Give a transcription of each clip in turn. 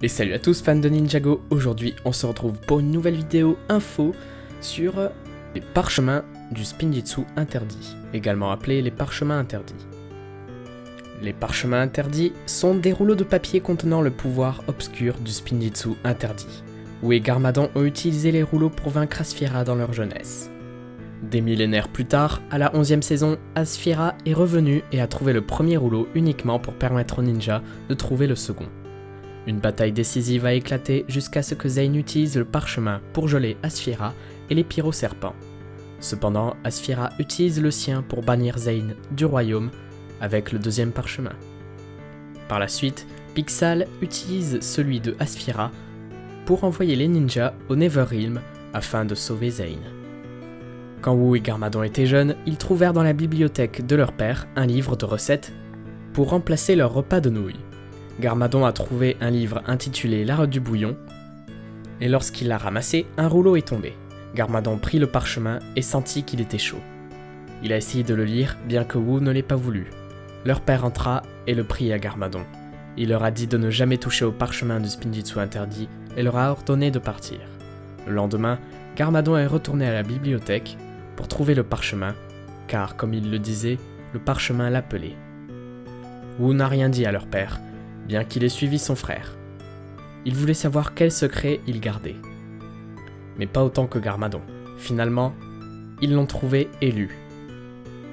Et salut à tous fans de Ninjago, aujourd'hui on se retrouve pour une nouvelle vidéo info sur les parchemins du Spinjitzu interdit, également appelés les parchemins interdits. Les parchemins interdits sont des rouleaux de papier contenant le pouvoir obscur du Spinjitzu interdit. Wu et Garmadon ont utilisé les rouleaux pour vaincre Asphira dans leur jeunesse. Des millénaires plus tard, à la 11e saison, Asphira est revenue et a trouvé le premier rouleau uniquement pour permettre aux ninjas de trouver le second. Une bataille décisive a éclaté jusqu'à ce que Zane utilise le parchemin pour geler Asphira et les pyroserpents. Cependant, Asphira utilise le sien pour bannir Zane du royaume avec le deuxième parchemin. Par la suite, Pixal utilise celui de Asphira pour envoyer les ninjas au Neverrealm afin de sauver Zane. Quand Wu et Garmadon étaient jeunes, ils trouvèrent dans la bibliothèque de leur père un livre de recettes pour remplacer leur repas de nouilles. Garmadon a trouvé un livre intitulé L'art du bouillon, et lorsqu'il l'a ramassé, un rouleau est tombé. Garmadon prit le parchemin et sentit qu'il était chaud. Il a essayé de le lire, bien que Wu ne l'ait pas voulu. Leur père entra et le prit à Garmadon. Il leur a dit de ne jamais toucher au parchemin du Spinjitzu interdit et leur a ordonné de partir. Le lendemain, Garmadon est retourné à la bibliothèque pour trouver le parchemin, car, comme il le disait, le parchemin l'appelait. Wu n'a rien dit à leur père, bien qu'il ait suivi son frère. Il voulait savoir quel secret il gardait. Mais pas autant que Garmadon. Finalement, ils l'ont trouvé et lu.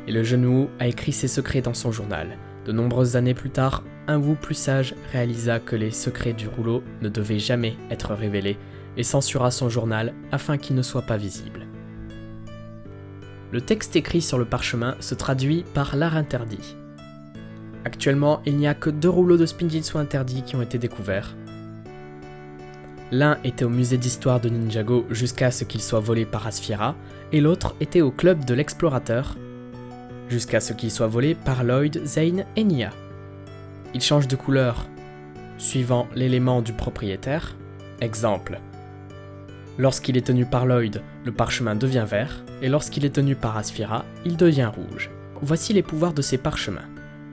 Et le jeune Wu a écrit ses secrets dans son journal. De nombreuses années plus tard, un Wu plus sage réalisa que les secrets du rouleau ne devaient jamais être révélés et censura son journal afin qu'il ne soit pas visible. Le texte écrit sur le parchemin se traduit par l'art interdit. Actuellement, il n'y a que 2 rouleaux de Spinjitzu interdits qui ont été découverts. L'un était au musée d'histoire de Ninjago jusqu'à ce qu'il soit volé par Asphira, et l'autre était au club de l'explorateur jusqu'à ce qu'il soit volé par Lloyd, Zane et Nya. Il change de couleur suivant l'élément du propriétaire. Exemple, lorsqu'il est tenu par Lloyd, le parchemin devient vert, et lorsqu'il est tenu par Asphira, il devient rouge. Voici les pouvoirs de ces parchemins.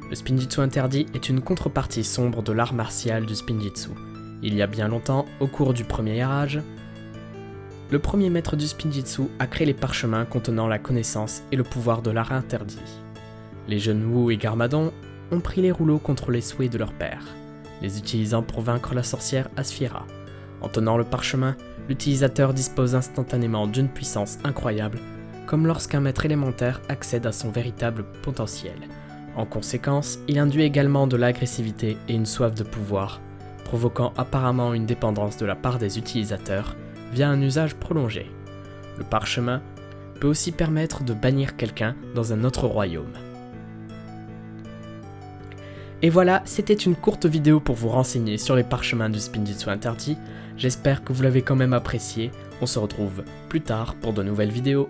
Le Spinjitzu interdit est une contrepartie sombre de l'art martial du Spinjitzu. Il y a bien longtemps, au cours du premier âge, le premier maître du Spinjitzu a créé les parchemins contenant la connaissance et le pouvoir de l'art interdit. Les jeunes Wu et Garmadon ont pris les rouleaux contre les souhaits de leur père, les utilisant pour vaincre la sorcière Asphira. En tenant le parchemin, l'utilisateur dispose instantanément d'une puissance incroyable, comme lorsqu'un maître élémentaire accède à son véritable potentiel. En conséquence, il induit également de l'agressivité et une soif de pouvoir, provoquant apparemment une dépendance de la part des utilisateurs via un usage prolongé. Le parchemin peut aussi permettre de bannir quelqu'un dans un autre royaume. Et voilà, c'était une courte vidéo pour vous renseigner sur les parchemins du Spinjitzu interdit. J'espère que vous l'avez quand même apprécié. On se retrouve plus tard pour de nouvelles vidéos.